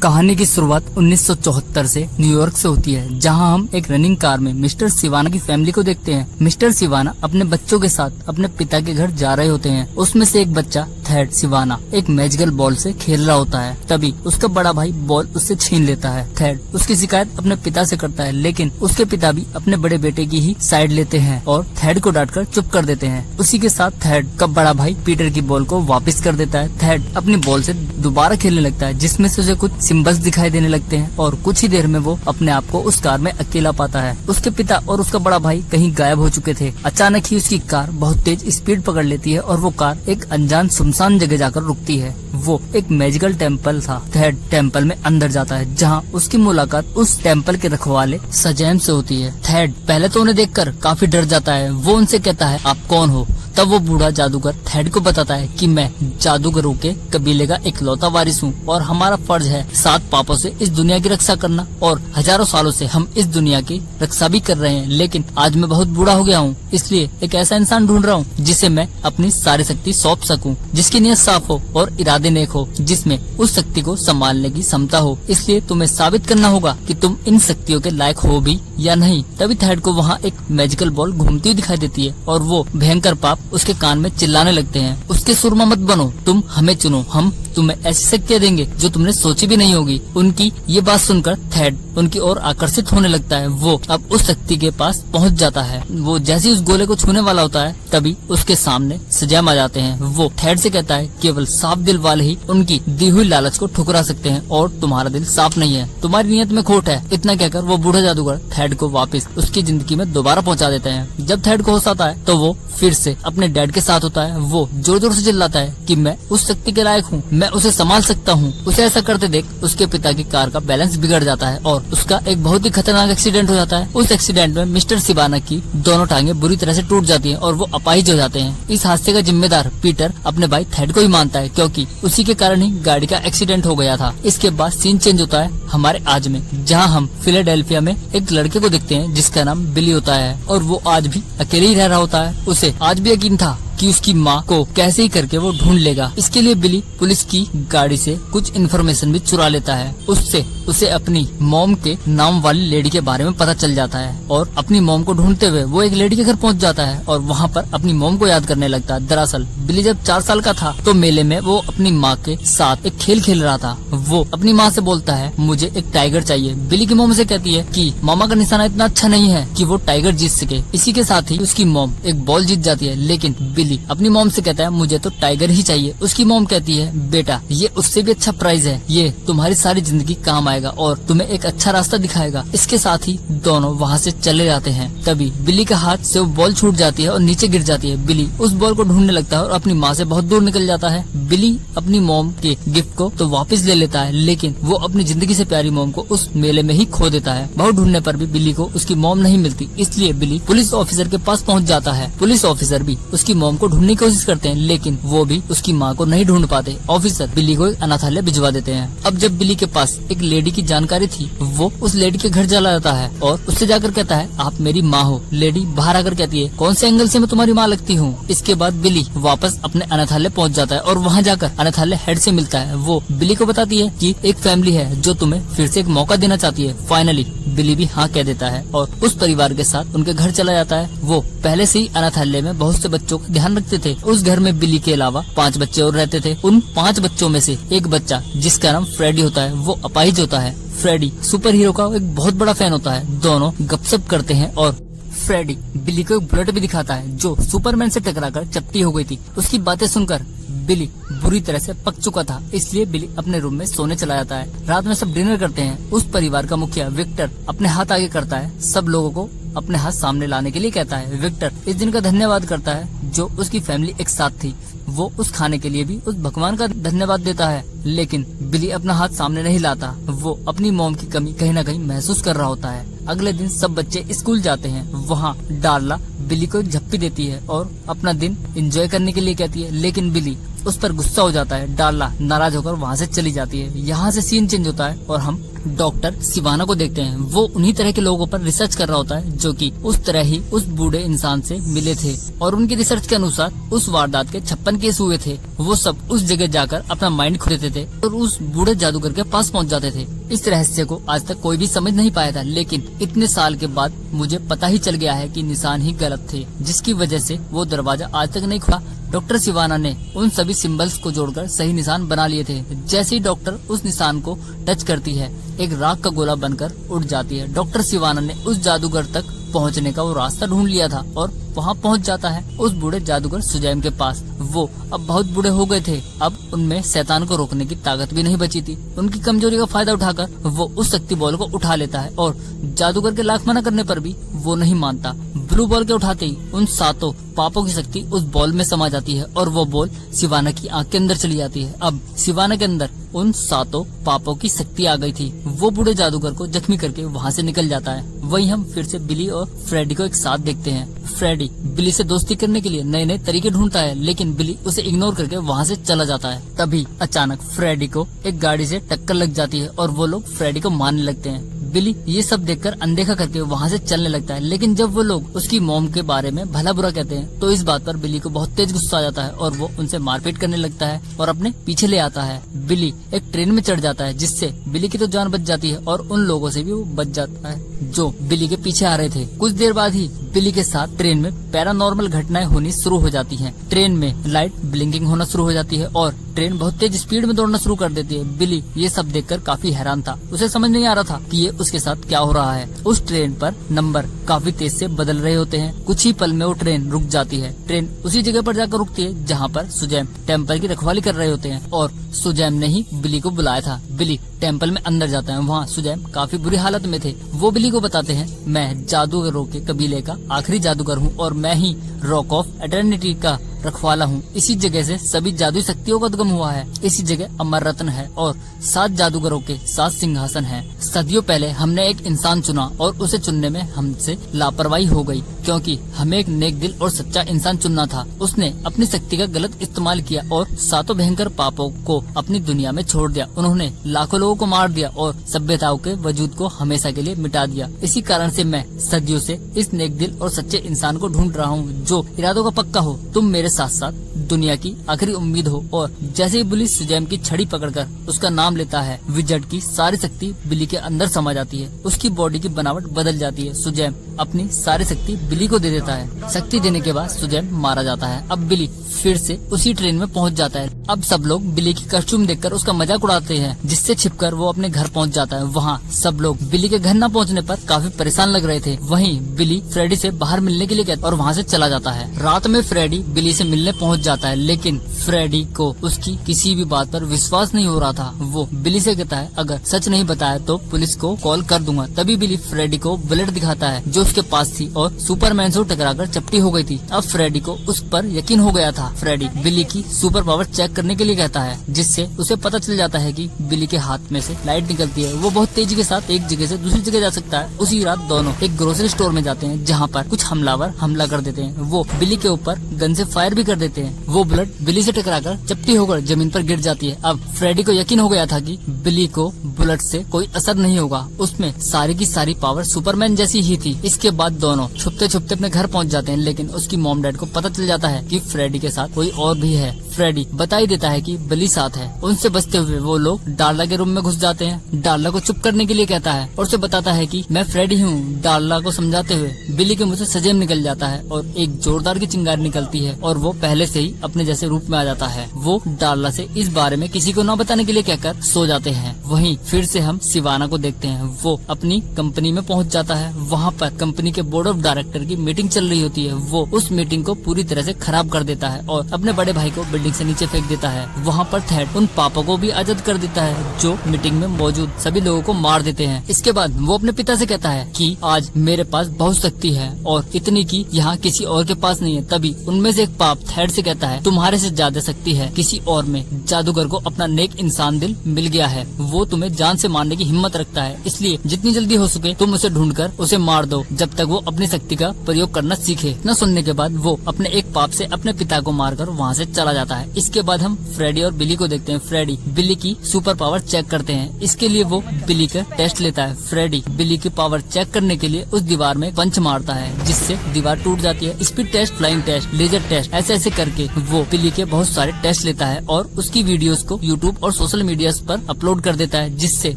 कहानी की शुरुआत 1974 से न्यूयॉर्क से होती है, जहां हम एक रनिंग कार में मिस्टर सिवाना की फैमिली को देखते हैं। मिस्टर सिवाना अपने बच्चों के साथ अपने पिता के घर जा रहे होते हैं। उसमें से एक बच्चा थेड सिवाना एक मैजिकल बॉल से खेल रहा होता है। तभी उसका बड़ा भाई बॉल उससे छीन लेता है। थेड उसकी शिकायत अपने पिता से करता है, लेकिन उसके पिता भी अपने बड़े बेटे की ही साइड लेते हैं और थेड को डांटकर चुप कर देते हैं। उसी के साथ थेड का बड़ा भाई पीटर की बॉल को वापस कर देता है। थेड अपनी बॉल से दोबारा खेलने लगता है, जिसमें से उसे कुछ सिंबल्स दिखाई देने लगते हैं और कुछ ही देर में वो अपने आप को उस कार में अकेला पाता है। उसके पिता और उसका बड़ा भाई कहीं गायब हो चुके थे। अचानक ही उसकी कार बहुत तेज स्पीड पकड़ लेती है और वो कार एक अनजान सुनसान जगह जाकर रुकती है। वो एक मैजिकल टेम्पल था। थेड टेम्पल में अंदर जाता है, जहाँ उसकी मुलाकात उस टेम्पल के रखवाले सजैम से होती है। थेड पहले तो उन्हें देखकर काफी डर जाता है। वो उनसे कहता है, आप कौन हो? तब वो बूढ़ा जादूगर थेड को बताता है कि मैं जादूगरों के कबीले का इकलौता वारिस हूँ और हमारा फर्ज है 7 पापों से इस दुनिया की रक्षा करना, और हजारों सालों से हम इस दुनिया की रक्षा भी कर रहे हैं। लेकिन आज मैं बहुत बूढ़ा हो गया हूँ, इसलिए एक ऐसा इंसान ढूंढ रहा हूँ जिसे मैं अपनी सारी शक्ति सौंप सकूँ, जिसकी नीयत साफ हो और इरादे नेक हो, जिसमें उस शक्ति को संभालने की क्षमता हो। इसलिए तुम्हें साबित करना होगा कि तुम इन शक्तियों के लायक हो भी या नहीं। तभी थेड को वहाँ एक मैजिकल बॉल घूमती हुई दिखाई देती है और वो भयंकर पाप उसके कान में चिल्लाने लगते हैं, उसके सुरमा मत बनो, तुम हमें चुनो, हम तुम्हें ऐसी शक्तियाँ देंगे जो तुमने सोची भी नहीं होगी। उनकी ये बात सुनकर थेड उनकी ओर आकर्षित होने लगता है। वो अब उस शक्ति के पास पहुंच जाता है। वो जैसे उस गोले को छूने वाला होता है, तभी उसके सामने सजैम आ जाते हैं। वो थेड से कहता है, केवल साफ दिल वाले ही उनकी दी हुई लालच को ठुकरा सकते हैं और तुम्हारा दिल साफ नहीं है, तुम्हारी नीयत में खोट है। इतना कहकर वो बूढ़ा जादूगर थेड को वापस उसकी जिंदगी में दोबारा पहुंचा देते हैं। जब थेड को होश आता है तो वो फिर से अपने डैड के साथ होता है। वो जोर जोर से चिल्लाता है कि मैं उस शक्ति के लायक हूँ, मैं उसे संभाल सकता हूँ। उसे ऐसा करते देख उसके पिता की कार का बैलेंस बिगड़ जाता है और उसका एक बहुत ही खतरनाक एक्सीडेंट हो जाता है। उस एक्सीडेंट में मिस्टर सिवाना की दोनों टांगे बुरी तरह से टूट जाती हैं और वो अपाहिज हो जाते हैं। इस हादसे का जिम्मेदार पीटर अपने भाई थेड को ही मानता है, क्योंकि उसी के कारण ही गाड़ी का एक्सीडेंट हो गया था। इसके बाद सीन चेंज होता है हमारे आज में, जहाँ हम फिलाडेल्फिया में एक लड़के को देखते हैं जिसका नाम बिली होता है और वो आज भी अकेले ही रह रहा होता है। उसे आज भी यकीन था कि उसकी माँ को कैसे ही करके वो ढूंढ लेगा। इसके लिए बिली पुलिस की गाड़ी से कुछ इन्फॉर्मेशन भी चुरा लेता है। उससे उसे अपनी मॉम के नाम वाली लेडी के बारे में पता चल जाता है और अपनी मॉम को ढूंढते हुए वो एक लेडी के घर पहुंच जाता है और वहाँ पर अपनी मॉम को याद करने लगता है। दरअसल बिली जब 4 साल का था तो मेले में वो अपनी माँ के साथ एक खेल खेल रहा था। वो अपनी माँ से बोलता है, मुझे एक टाइगर चाहिए। बिली की मॉम से कहती है कि मामा का निशाना इतना अच्छा नहीं है कि वो टाइगर जीत सके। इसी के साथ ही उसकी मॉम एक बॉल जीत जाती है, लेकिन बिली अपनी मॉम से कहता है, मुझे तो टाइगर ही चाहिए। उसकी मॉम कहती है, बेटा ये उससे भी अच्छा प्राइज है, ये तुम्हारी सारी जिंदगी काम आएगा और तुम्हें एक अच्छा रास्ता दिखाएगा। इसके साथ ही दोनों वहाँ से चले जाते हैं। तभी बिली का हाथ से वो बॉल छूट जाती है और नीचे गिर जाती है। बिली उस बॉल को ढूंढने लगता है और अपनी माँ से बहुत दूर निकल जाता है। बिली अपनी मॉम के गिफ्ट को तो वापस ले लेता है, लेकिन वो अपनी जिंदगी से प्यारी मॉम को उस मेले में ही खो देता है। बहुत ढूंढने पर भी बिली को उसकी मॉम नहीं मिलती, इसलिए बिली पुलिस ऑफिसर के पास पहुँच जाता है। पुलिस ऑफिसर भी उसकी मॉम को ढूंढने की कोशिश करते हैं, लेकिन वो भी उसकी माँ को नहीं ढूंढ पाते। ऑफिसर बिली को एक अनाथालय भिजवा देते हैं। अब जब बिली के पास एक लेडी की जानकारी थी, वो उस लेडी के घर चला जाता है और उससे जाकर कहता है, आप मेरी माँ हो। लेडी बाहर आकर कहती है, कौन से एंगल से मैं तुम्हारी माँ लगती हूँ? इसके बाद बिली वापस अपने अनाथालय पहुँच जाता है और वहाँ जाकर अनाथालय हेड से मिलता है। वो बिली को बताती है कि एक फैमिली है जो तुम्हें फिर से एक मौका देना चाहती है। फाइनली बिली भी हाँ कह देता है और उस परिवार के साथ उनके घर चला जाता है। वो पहले से ही अनाथालय में बहुत से बच्चों का ध्यान रखते थे। उस घर में बिली के अलावा 5 बच्चे और रहते थे। उन 5 बच्चों में से एक बच्चा जिसका नाम फ्रेडी होता है, वो अपाहिज होता है। फ्रेडी सुपर हीरो का एक बहुत बड़ा फैन होता है। दोनों गपशप करते हैं और फ्रेडी बिली को एक बुलेट भी दिखाता है जो सुपरमैन से टकराकर चपटी हो गई थी। उसकी बातें सुनकर बिली बुरी तरह से पक चुका था, इसलिए बिली अपने रूम में सोने चला जाता है। रात में सब डिनर करते हैं। उस परिवार का मुखिया विक्टर अपने हाथ आगे करता है, सब लोगों को अपने हाथ सामने लाने के लिए कहता है। विक्टर इस दिन का धन्यवाद करता है जो उसकी फैमिली एक साथ थी। वो उस खाने के लिए भी उस भगवान का धन्यवाद देता है, लेकिन बिली अपना हाथ सामने नहीं लाता। वो अपनी मॉम की कमी कहीं न कहीं महसूस कर रहा होता है। अगले दिन सब बच्चे स्कूल जाते हैं। वहाँ डार्ला बिली को एक झप्पी देती है और अपना दिन एंजॉय करने के लिए कहती है, लेकिन बिली उस पर गुस्सा हो जाता है। डार्ला नाराज होकर वहाँ से चली जाती है। यहाँ से सीन चेंज होता है और हम डॉक्टर सिवाना को देखते हैं। वो उन्हीं तरह के लोगों पर रिसर्च कर रहा होता है जो कि उस तरह ही उस बूढ़े इंसान से मिले थे और उनकी रिसर्च के अनुसार उस वारदात के 56 केस हुए थे। वो सब उस जगह जाकर अपना माइंड खो देते थे और उस बूढ़े जादूगर के पास पहुंच जाते थे। इस रहस्य को आज तक कोई भी समझ नहीं पाया था, लेकिन इतने साल के बाद मुझे पता ही चल गया है कि निशान ही गलत थे, जिसकी वजह से वो दरवाजा आज तक नहीं खुला। डॉक्टर सिवाना ने उन सभी सिंबल्स को जोड़कर सही निशान बना लिए थे। जैसे ही डॉक्टर उस निशान को टच करती है, एक राख का गोला बनकर उड़ जाती है। डॉक्टर सिवाना ने उस जादूगर तक पहुंचने का वो रास्ता ढूंढ लिया था और वहां पहुंच जाता है उस बूढ़े जादूगर सुजैम के पास। वो अब बहुत बूढ़े हो गए थे, अब उनमें शैतान को रोकने की ताकत भी नहीं बची थी। उनकी कमजोरी का फायदा उठाकर वो उस शक्ति बॉल को उठा लेता है और जादूगर के लाख मना करने पर भी वो नहीं मानता। ब्लू बॉल के उठाते ही उन 7 पापों की शक्ति उस बॉल में समा जाती है और वो बॉल सिवाना की आंख के अंदर चली जाती है। अब सिवाना के अंदर उन 7 पापों की शक्ति आ गई थी। वो बूढ़े जादूगर को जख्मी करके वहाँ से निकल जाता है। वहीं हम फिर से बिली और फ्रेडी को एक साथ देखते हैं। फ्रेडी बिली से दोस्ती करने के लिए नए नए तरीके ढूंढता है, लेकिन बिली उसे इग्नोर करके वहाँ से चला जाता है। तभी अचानक फ्रेडी को एक गाड़ी से टक्कर लग जाती है और वो लोग फ्रेडी को मारने लगते हैं। बिली ये सब देखकर अनदेखा करके वहाँ से चलने लगता है, लेकिन जब वो लोग उसकी मॉम के बारे में भला बुरा कहते हैं तो इस बात पर बिली को बहुत तेज गुस्सा आ जाता है और वो उनसे मारपीट करने लगता है और अपने पीछे ले आता है। बिली एक ट्रेन में चढ़ जाता है, जिससे बिली की तो जान बच जाती है और उन लोगों से भी वो बच जाता है जो बिली के पीछे आ रहे थे। कुछ देर बाद ही बिली के साथ ट्रेन में पैरानॉर्मल घटनाएं होनी शुरू हो जाती हैं। ट्रेन में लाइट ब्लिंकिंग होना शुरू हो जाती है और ट्रेन बहुत तेज स्पीड में दौड़ना शुरू कर देती है। बिली ये सब देखकर काफी हैरान था, उसे समझ नहीं आ रहा था कि ये उसके साथ क्या हो रहा है। उस ट्रेन पर नंबर काफी तेज से बदल रहे होते हैं। कुछ ही पल में वो ट्रेन रुक जाती है। ट्रेन उसी जगह पर जाकर रुकती है जहाँ पर सुजैम टेम्पल की रखवाली कर रहे होते हैं और सुजैम ने ही बिली को बुलाया था। बिली टेम्पल में अंदर जाता है। वहाँ सुजैम काफी बुरी हालत में थे। वो बिली को बताते हैं, मैं जादूगरों के कबीले का आखिरी जादूगर हूँ और मैं ही रॉक ऑफ एटर्निटी का रखवाला हूँ। इसी जगह से सभी जादुई शक्तियों का उद्गम हुआ है। इसी जगह अमर रत्न है और 7 जादूगरों के 7 सिंहासन हैं। सदियों पहले हमने एक इंसान चुना और उसे चुनने में हमसे लापरवाही हो गई, क्योंकि हमें एक नेक दिल और सच्चा इंसान चुनना था। उसने अपनी शक्ति का गलत इस्तेमाल किया और 7 भयंकर पापों को अपनी दुनिया में छोड़ दिया। उन्होंने लाखों लोगों को मार दिया और सभ्यताओं के वजूद को हमेशा के लिए मिटा दिया। इसी कारण से मैं सदियों से इस नेक दिल और सच्चे इंसान को ढूंढ रहा हूँ जो इरादों का पक्का हो। तुम मेरे साथ साथ दुनिया की आखिरी उम्मीद हो। और जैसे ही बिली सुजैम की छड़ी पकड़कर उसका नाम लेता है, विजट की सारी शक्ति बिली के अंदर समा जाती है। उसकी बॉडी की बनावट बदल जाती है। सुजैम अपनी सारी शक्ति बिली को दे देता है। शक्ति देने के बाद सुजैम मारा जाता है। अब बिली फिर से उसी ट्रेन में पहुंच जाता है। अब सब लोग बिली की कॉस्ट्यूम देखकर उसका मजाक उड़ाते हैं, जिससे छिपकर वो अपने घर पहुंच जाता है। वहाँ सब लोग बिली के घर न पहुंचने पर काफी परेशान लग रहे थे। वहीं बिली फ्रेडी से बाहर मिलने के लिए कहता और वहाँ से चला जाता है। रात में फ्रेडी बिली से मिलने पहुंच जाता है, लेकिन फ्रेडी को उसकी किसी भी बात पर विश्वास नहीं हो रहा था। वो बिली से कहता है, अगर सच नहीं बताया तो पुलिस को कॉल कर दूंगा। तभी बिली फ्रेडी को बुलेट दिखाता है जो उसके पास थी और सुपरमैन से टकराकर चपटी हो गई थी। अब फ्रेडी को उस पर यकीन हो गया था। फ्रेडी बिली की सुपर पावर चेक करने के लिए कहता है, जिससे उसे पता चल जाता है कि बिली के हाथ में से लाइट निकलती है। वो बहुत तेजी के साथ एक जगह से दूसरी जगह जा सकता है। उसी रात दोनों एक ग्रोसरी स्टोर में जाते हैं, जहाँ पर कुछ हमलावर हमला कर देते हैं। वो बिली के ऊपर गन से फायर भी कर देते हैं। वो बुलेट बिली से टकराकर चपटी होकर जमीन पर गिर जाती है। अब फ्रेडी को यकीन हो गया था कि बिली को बुलेट से कोई असर नहीं होगा। उसमें सारी की सारी पावर सुपरमैन जैसी ही थी। इसके बाद दोनों छुपते छुपते अपने घर पहुंच जाते हैं, लेकिन उसकी मॉम डैड को पता चल जाता है कि फ्रेडी के साथ कोई और भी है। फ्रेडी बता ही देता है कि बिली साथ है। उनसे बचते हुए वो लोग डार्ला के रूम में घुस जाते हैं। डार्ला को चुप करने के लिए कहता है और उसे बताता है कि मैं फ्रेडी हूँ। डार्ला को समझाते हुए बिली के मुंह से सजेम निकल जाता है और एक जोरदार की चिंगारी निकलती है और वो पहले से ही अपने जैसे रूप में आ जाता है। वो डार्ला से इस बारे में किसी को न बताने के लिए कहकर सो जाते हैं। वहीं फिर से हम सिवाना को देखते हैं। वो अपनी कंपनी में पहुंच जाता है। वहाँ पर कंपनी के बोर्ड ऑफ डायरेक्टर की मीटिंग चल रही होती है। वो उस मीटिंग को पूरी तरह से खराब कर देता है और अपने बड़े भाई को बिल्डिंग से नीचे फेंक देता है। वहाँ पर थेड उन पापों को भी आजाद कर देता है जो मीटिंग में मौजूद सभी लोगों को मार देते हैं। इसके बाद वो अपने पिता से कहता है कि आज मेरे पास बहुत शक्ति है और इतनी की यहाँ किसी और के पास नहीं है। तभी उनमें से एक पाप थेड से कहता कहता है तुम्हारे से ज्यादा शक्ति है किसी और में। जादूगर को अपना नेक इंसान दिल मिल गया है, वो तुम्हें जान से मारने की हिम्मत रखता है, इसलिए जितनी जल्दी हो सके तुम उसे ढूंढकर उसे मार दो जब तक वो अपनी शक्ति का प्रयोग करना सीखे। न सुनने के बाद वो अपने एक पाप से अपने पिता को मारकर वहाँ से चला जाता है। इसके बाद हम फ्रेडी और बिली को देखते हैं। फ्रेडी बिली की सुपर पावर चेक करते हैं, इसके लिए वो बिली का टेस्ट लेता है। फ्रेडी बिली की पावर चेक करने के लिए उस दीवार में पंच मारता है जिससे दीवार टूट जाती है। Speed test, flying test, laser test, ऐसे ऐसे करके वो बिली के बहुत सारे टेस्ट लेता है और उसकी वीडियोस को यूट्यूब और सोशल मीडिया पर अपलोड कर देता है, जिससे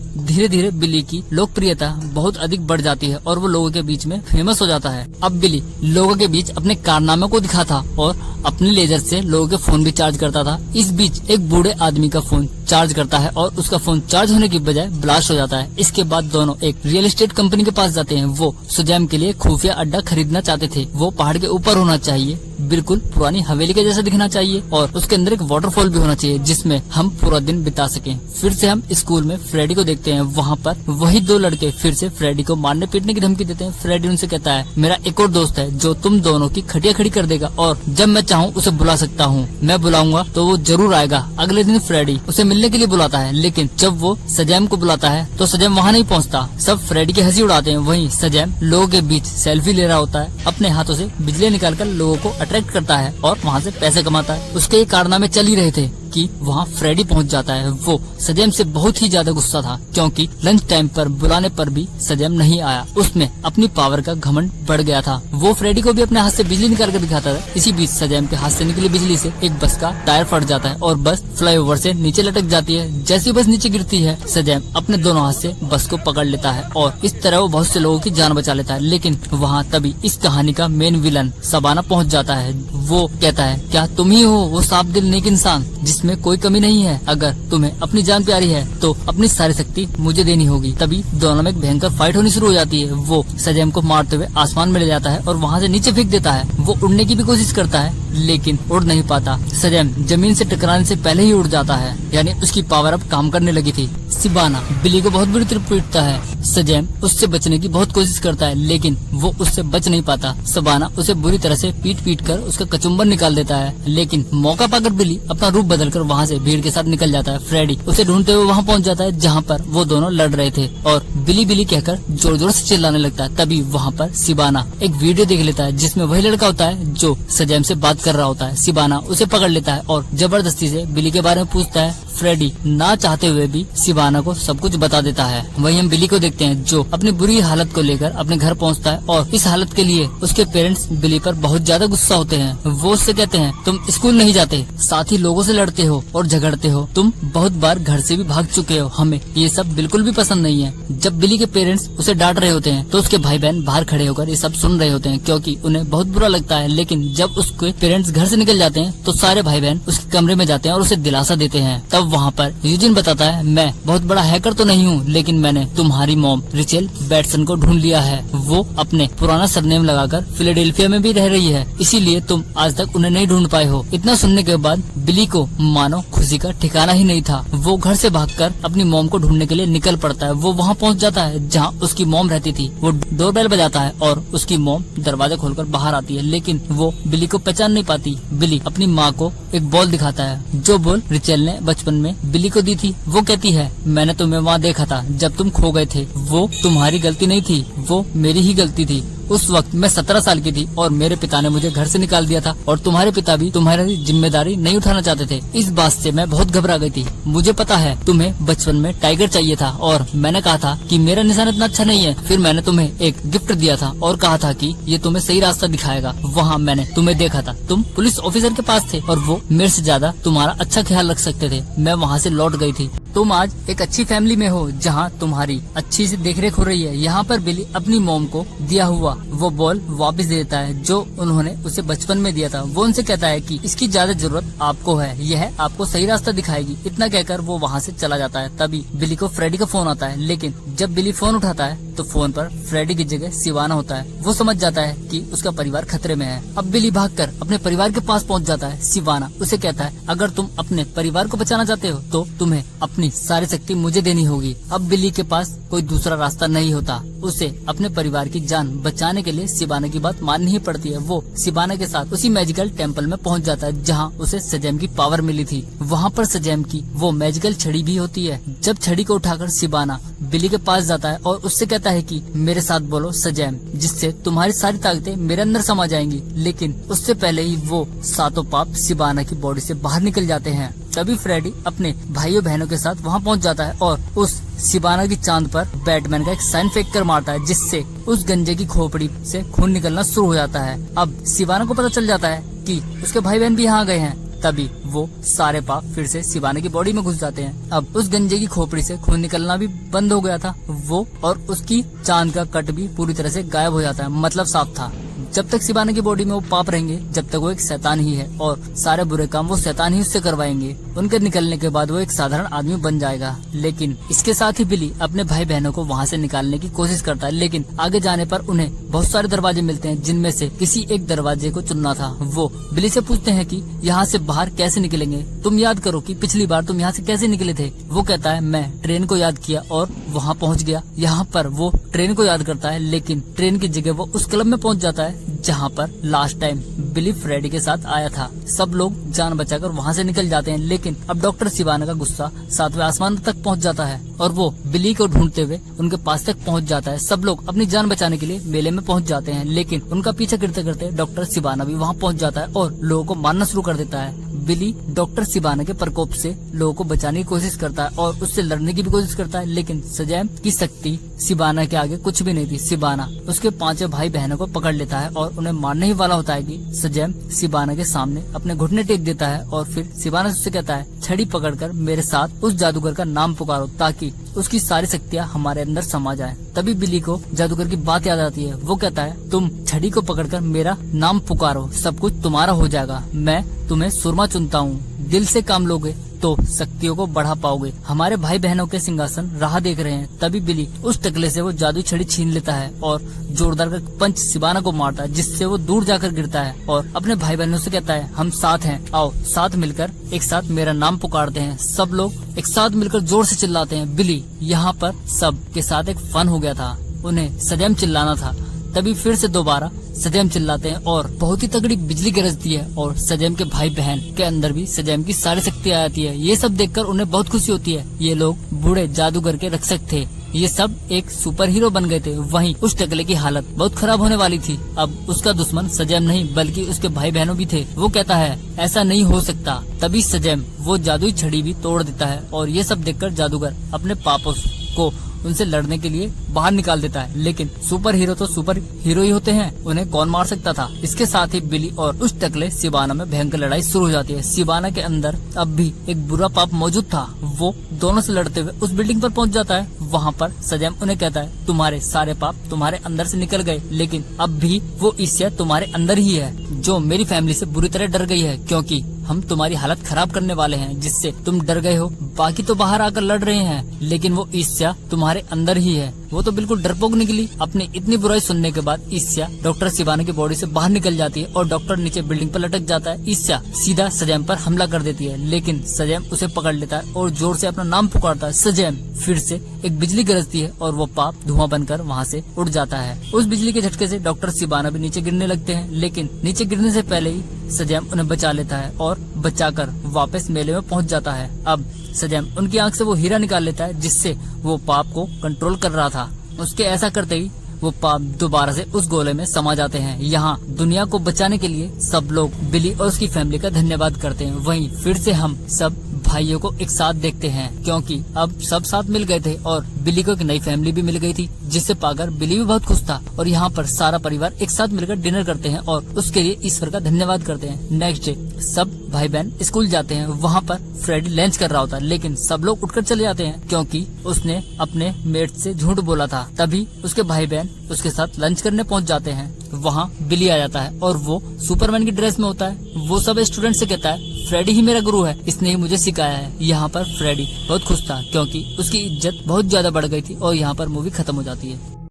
धीरे धीरे बिली की लोकप्रियता बहुत अधिक बढ़ जाती है और वो लोगों के बीच में फेमस हो जाता है। अब बिली लोगों के बीच अपने कारनामे को दिखाता और अपने लेजर से लोगों के फोन भी चार्ज करता था। इस बीच एक बूढ़े आदमी का फोन चार्ज करता है और उसका फोन चार्ज होने की बजाय ब्लास्ट हो जाता है। इसके बाद दोनों एक रियल एस्टेट कंपनी के पास जाते हैं। वो सुजैम के लिए खुफिया अड्डा खरीदना चाहते थे। वो पहाड़ के ऊपर होना चाहिए, बिल्कुल पुरानी हवेली के जैसा दिखना चाहिए और उसके अंदर एक वाटरफॉल भी होना चाहिए जिसमें हम पूरा दिन बिता सकें। फिर से हम स्कूल में फ्रेडी को देखते हैं। वहाँ पर वही दो लड़के फिर से फ्रेडी को मारने पीटने की धमकी देते हैं। फ्रेडी उनसे कहता है मेरा एक और दोस्त है जो तुम दोनों की खटिया खड़ी कर देगा और जब मैं चाहूँ उसे बुला सकता हूँ। मैं बुलाऊंगा तो वो जरूर आएगा। अगले दिन फ्रेडी उसे मिलने के लिए बुलाता है, लेकिन जब वो सजैम को बुलाता है तो सजैम वहाँ नहीं पहुँचता। सब फ्रेडी की हंसी उड़ाते हैं। वहीं सजैम लोगों के बीच सेल्फी ले रहा होता है, अपने हाथों से बिजली निकालकर लोगों को अट्रैक्ट करता है और वहाँ से पैसे कमाता है। उसके ये कारनामे चल ही रहे थे कि वहाँ फ्रेडी पहुँच जाता है। वो सजैम से बहुत ही ज्यादा गुस्सा था क्योंकि लंच टाइम पर बुलाने पर भी सजैम नहीं आया। उसमें अपनी पावर का घमंड बढ़ गया था। वो फ्रेडी को भी अपने हाथ से बिजली निकाल कर दिखाता था। इसी बीच सजैम के हाथ से निकली बिजली से एक बस का टायर फट जाता है और बस फ्लाईओवर से नीचे लटक जाती है। जैसी बस नीचे गिरती है सजैम अपने दोनों हाथ से बस को पकड़ लेता है और इस तरह वो बहुत से लोगों की जान बचा लेता है। लेकिन वहाँ तभी इस कहानी का मेन विलन शबाना पहुँच जाता है। वो कहता है क्या तुम ही हो वो साफ दिल नेक इंसान जिसमें कोई कमी नहीं है? अगर तुम्हें अपनी जान प्यारी है तो अपनी सारी शक्ति मुझे देनी होगी। तभी दोनों में एक भयंकर फाइट होनी शुरू हो जाती है। वो सजैम को मारते हुए आसमान में ले जाता है और वहाँ से नीचे फेंक देता है। वो उड़ने की भी कोशिश करता है लेकिन उड़ नहीं पाता। सजैम जमीन से टकराने से पहले ही उड़ जाता है, यानी उसकी पावर अब काम करने लगी थी। शिबाना बिली को बहुत बुरी तरह पीटता है। सजैम उससे बचने की बहुत कोशिश करता है लेकिन वो उससे बच नहीं पाता। शिबाना उसे बुरी तरह से पीट पीट कर उसका कचुम्बर निकाल देता है, लेकिन मौका पाकर बिली अपना रूप बदलकर वहाँ से भीड़ के साथ निकल जाता है। फ्रेडी उसे ढूंढते हुए वहाँ पहुँच जाता है जहाँ पर वो दोनों लड़ रहे थे और बिली बिली कहकर जोर जोर से चिल्लाने लगता है। तभी वहाँ पर शिबाना एक वीडियो देख लेता है जिसमें वही लड़का होता है जो सजैम से बात कर रहा होता है। शिबाना उसे पकड़ लेता है और जबरदस्ती से बिली के बारे में पूछता है। फ्रेडी ना चाहते हुए भी शिबाना को सब कुछ बता देता है। वहीं हम बिली को देखते हैं जो अपनी बुरी हालत को लेकर अपने घर पहुंचता है और इस हालत के लिए उसके पेरेंट्स बिली पर बहुत ज्यादा गुस्सा होते हैं। वो उससे कहते हैं तुम स्कूल नहीं जाते, साथ ही लोगों से लड़ते हो और झगड़ते हो, तुम बहुत बार घर से भी भाग चुके हो, हमें ये सब बिल्कुल भी पसंद नहीं है। जब बिली के पेरेंट्स उसे डांट रहे होते हैं तो उसके भाई बहन बाहर खड़े होकर ये सब सुन रहे होते हैं क्योंकि उन्हें बहुत बुरा लगता है। लेकिन जब उसके पेरेंट्स घर से निकल जाते हैं तो सारे भाई बहन उसके कमरे में जाते हैं और उसे दिलासा देते हैं। तब वहाँ पर यूजिन बताता है मैं बहुत बड़ा हैकर तो नहीं हूँ लेकिन मैंने तुम्हारी मॉम रिचेल बैटसन को ढूंढ लिया है। वो अपने पुराना सरनेम लगाकर फिलाडेल्फिया में भी रह रही है, इसीलिए तुम आज तक उन्हें नहीं ढूंढ पाए हो। इतना सुनने के बाद बिली को मानो खुशी का ठिकाना ही नहीं था। वो घर से भागकर अपनी मॉम को ढूंढने के लिए निकल पड़ता है। वो वहाँ पहुँच जाता है जहाँ उसकी मॉम रहती थी। वो डोरबेल बजाता है और उसकी मॉम दरवाजा खोलकर बाहर आती है, लेकिन वो बिली को पहचान नहीं पाती। बिली अपनी माँ को एक बॉल दिखाता है जो बॉल रिचेल ने बचपन में बिली को दी थी। वो कहती है मैंने तुम्हें वहाँ देखा था जब तुम खो गए थे, वो तुम्हारी गलती नहीं थी, वो मेरी ही गलती थी। उस वक्त मैं 17 साल की थी और मेरे पिता ने मुझे घर से निकाल दिया था और तुम्हारे पिता भी तुम्हारी जिम्मेदारी नहीं उठाना चाहते थे। इस बात से मैं बहुत घबरा गई थी। मुझे पता है तुम्हें बचपन में टाइगर चाहिए था और मैंने कहा था कि मेरा निशान इतना अच्छा नहीं है। फिर मैंने तुम्हें एक गिफ्ट दिया था और कहा था कि ये तुम्हें सही रास्ता दिखाएगा। वहाँ मैंने तुम्हें देखा था, तुम पुलिस ऑफिसर के पास थे और वो मेरे से ज्यादा तुम्हारा अच्छा ख्याल रख सकते थे। मैं वहाँ से लौट गई थी। तुम आज एक अच्छी फैमिली में हो जहाँ तुम्हारी अच्छी से देखरेख हो रही है। यहाँ पर बिली अपनी मॉम को दिया हुआ वो बॉल वापस दे देता है जो उन्होंने उसे बचपन में दिया था। वो उनसे कहता है कि इसकी ज्यादा जरूरत आपको है, यह आपको सही रास्ता दिखाएगी। इतना कहकर वो वहाँ से चला जाता है। तभी बिली को फ्रेडी का फोन आता है, लेकिन जब बिली फोन उठाता है तो फोन पर फ्रेडी की जगह शिबाना होता है। वो समझ जाता है कि उसका परिवार खतरे में है। अब बिली भागकर अपने परिवार के पास पहुँच जाता है। शिबाना उसे कहता है अगर तुम अपने परिवार को बचाना चाहते हो तो तुम्हें अपनी सारी शक्ति मुझे देनी होगी। अब बिली के पास कोई दूसरा रास्ता नहीं होता, उसे अपने परिवार की जान बचाने के लिए शिबाना की बात माननी ही पड़ती है। वो शिबाना के साथ उसी मैजिकल टेम्पल में पहुंच जाता है जहां उसे सजेम की पावर मिली थी। वहां पर सजेम की वो मैजिकल छड़ी भी होती है। जब छड़ी को उठाकर शिबाना बिली के पास जाता है और उससे कहता है कि मेरे साथ बोलो सजेम, जिससे तुम्हारी सारी ताकतें मेरे अंदर समा जाएंगी। लेकिन उससे पहले ही वो सातों पाप शिबाना की बॉडी से बाहर निकल जाते हैं। तभी फ्रेडी अपने भाइयों बहनों के साथ वहां पहुंच जाता है और उस शिबाना की चांद पर बैटमैन का एक साइन फेंक कर मारता है, जिससे उस गंजे की खोपड़ी से खून निकलना शुरू हो जाता है। अब शिबाना को पता चल जाता है कि उसके भाई बहन भी यहाँ गए हैं। तभी वो सारे पाप फिर से शिबाना की बॉडी में घुस जाते हैं। अब उस गंजे की खोपड़ी से खून निकलना भी बंद हो गया था। वो और उसकी चांद का कट भी पूरी तरह से गायब हो जाता है, मतलब साफ था। जब तक शिबाना की बॉडी में वो पाप रहेंगे, जब तक वो एक शैतान ही है और सारे बुरे काम वो शैतान ही उससे करवाएंगे। उनके निकलने के बाद वो एक साधारण आदमी बन जाएगा। लेकिन इसके साथ ही बिली अपने भाई बहनों को वहाँ से निकालने की कोशिश करता है, लेकिन आगे जाने पर उन्हें बहुत सारे दरवाजे मिलते हैं, जिनमें से किसी एक दरवाजे को चुनना था। वो बिली से पूछते हैं कि यहाँ से बाहर कैसे निकलेंगे, तुम याद करो कि पिछली बार तुम यहाँ से कैसे निकले थे। वो कहता है मैं ट्रेन को याद किया और वहाँ पहुँच गया। यहाँ पर वो ट्रेन को याद करता है, लेकिन ट्रेन की जगह वो उस क्लब में पहुँच जाता है जहाँ पर लास्ट टाइम बिली फ्रेडी के साथ आया था। सब लोग जान बचाकर वहाँ से निकल जाते हैं, लेकिन अब डॉक्टर शिबाना का गुस्सा 7वें आसमान तक पहुँच जाता है और वो बिली को ढूंढते हुए उनके पास तक पहुँच जाता है। सब लोग अपनी जान बचाने के लिए मेले में पहुँच जाते हैं, लेकिन उनका पीछा करते करते डॉक्टर शिबाना भी वहाँ पहुँच जाता है और लोगों को मारना शुरू कर देता है। बिली डॉक्टर शिबाना के प्रकोप से लोगों को बचाने की कोशिश करता है और उससे लड़ने की भी कोशिश करता है, लेकिन सजेम की शक्ति शिबाना के आगे कुछ भी नहीं थी। शिबाना उसके 5 भाई बहनों को पकड़ लेता है और उन्हें मारने ही वाला होता है कि सजेम शिबाना के सामने अपने घुटने टेक देता है और फिर शिबाना उससे कहता है छड़ी पकड़कर मेरे साथ उस जादूगर का नाम पुकारो ताकि उसकी सारी शक्तियाँ हमारे अंदर समा जाए। तभी बिली को जादूगर की बात याद आती है। वो कहता है तुम छड़ी को पकड़कर मेरा नाम पुकारो, सब कुछ तुम्हारा हो जाएगा। मैं तुम्हें सुरमा चुनता हूँ, दिल से काम लोगे तो शक्तियों को बढ़ा पाओगे। हमारे भाई बहनों के सिंहासन राह देख रहे हैं। तभी बिली उस टकले से वो जादुई छड़ी छीन लेता है और जोरदार का पंच शिबाना को मारता है, जिससे वो दूर जाकर गिरता है और अपने भाई बहनों से कहता है हम साथ हैं, आओ साथ मिलकर एक साथ मेरा नाम पुकारते हैं। सब लोग एक साथ मिलकर जोर से चिल्लाते हैं। बिली यहाँ पर सब के साथ एक फन हो गया था, उन्हें सजेम चिल्लाना था। तभी फिर से दोबारा सजेम चिल्लाते हैं और बहुत ही तगड़ी बिजली गरजती है और सजेम के भाई बहन के अंदर भी सजेम की सारी शक्ति आ जाती है। ये सब देखकर उन्हें बहुत खुशी होती है। ये लोग बूढ़े जादूगर के रक्षक थे, ये सब एक सुपर हीरो बन गए थे। वहीं उस टकले की हालत बहुत खराब होने वाली थी। अब उसका दुश्मन सजेम नहीं बल्कि उसके भाई बहनों भी थे। वो कहता है ऐसा नहीं हो सकता। तभी सजेम वो जादुई छड़ी भी तोड़ देता है और ये सब देखकर जादूगर अपने पापों को उनसे लड़ने के लिए बाहर निकाल देता है। लेकिन सुपर हीरो तो सुपर हीरो ही होते हैं, उन्हें कौन मार सकता था। इसके साथ ही बिली और उस टकले शिबाना में भयंकर लड़ाई शुरू हो जाती है। शिबाना के अंदर अब भी एक बुरा पाप मौजूद था। वो दोनों से लड़ते हुए उस बिल्डिंग पर पहुंच जाता है। वहाँ पर सजेम उन्हें कहता है तुम्हारे सारे पाप तुम्हारे अंदर से निकल गए, लेकिन अब भी वो ईर्ष्या तुम्हारे अंदर ही है जो मेरी फैमिली से बुरी तरह डर गई है, क्योंकि हम तुम्हारी हालत खराब करने वाले हैं जिससे तुम डर गए हो। बाकी तो बाहर आकर लड़ रहे हैं, लेकिन वो ईर्ष्या तुम्हारे अंदर ही है। वो तो बिल्कुल डरपोक निकली। अपनी इतनी बुराई सुनने के बाद ईर्ष्या डॉक्टर शिबाना की बॉडी से बाहर निकल जाती है और डॉक्टर नीचे बिल्डिंग पर लटक जाता है। ईर्ष्या सीधा सजेम पर हमला कर देती है, लेकिन सजेम उसे पकड़ लेता है और जोर से अपना नाम पुकारता है सजेम। फिर से एक बिजली गरजती है और वो पाप धुआं बनकर वहाँ से उड़ जाता है। उस बिजली के झटके से डॉक्टर शिबाना भी नीचे गिरने लगते हैं, लेकिन नीचे गिरने से पहले ही सजेम उन्हें बचा लेता है और बचाकर वापस मेले में पहुंच जाता है। अब सजेम उनकी आंख से वो हीरा निकाल लेता है जिससे वो पाप को कंट्रोल कर रहा था। उसके ऐसा करते ही वो पाप दोबारा से उस गोले में समा जाते हैं। यहाँ दुनिया को बचाने के लिए सब लोग बिली और उसकी फैमिली का धन्यवाद करते हैं। वहीं फिर से हम सब भाइयों को एक साथ देखते हैं, क्योंकि अब सब साथ मिल गए थे और बिली को एक नई फैमिली भी मिल गई थी, जिससे पाकर बिली भी बहुत खुश था। और यहाँ पर सारा परिवार एक साथ मिलकर डिनर करते हैं और उसके लिए ईश्वर का धन्यवाद करते हैं। नेक्स्ट डे सब भाई बहन स्कूल जाते हैं। वहाँ पर फ्रेडी लंच कर रहा होता है, लेकिन सब लोग उठकर चले जाते हैं क्योंकि उसने अपने मेट से झूठ बोला था। तभी उसके भाई बहन उसके साथ लंच करने पहुँच जाते हैं। वहाँ बिली आ जाता है और वो सुपरमैन की ड्रेस में होता है। वो सब स्टूडेंट से कहता है फ्रेडी ही मेरा गुरु है, इसने ही मुझे सिखाया है। यहाँ पर फ्रेडी बहुत खुश था क्योंकि उसकी इज्जत बहुत ज्यादा बढ़ गई थी और यहाँ पर मूवी खत्म हो जाती है।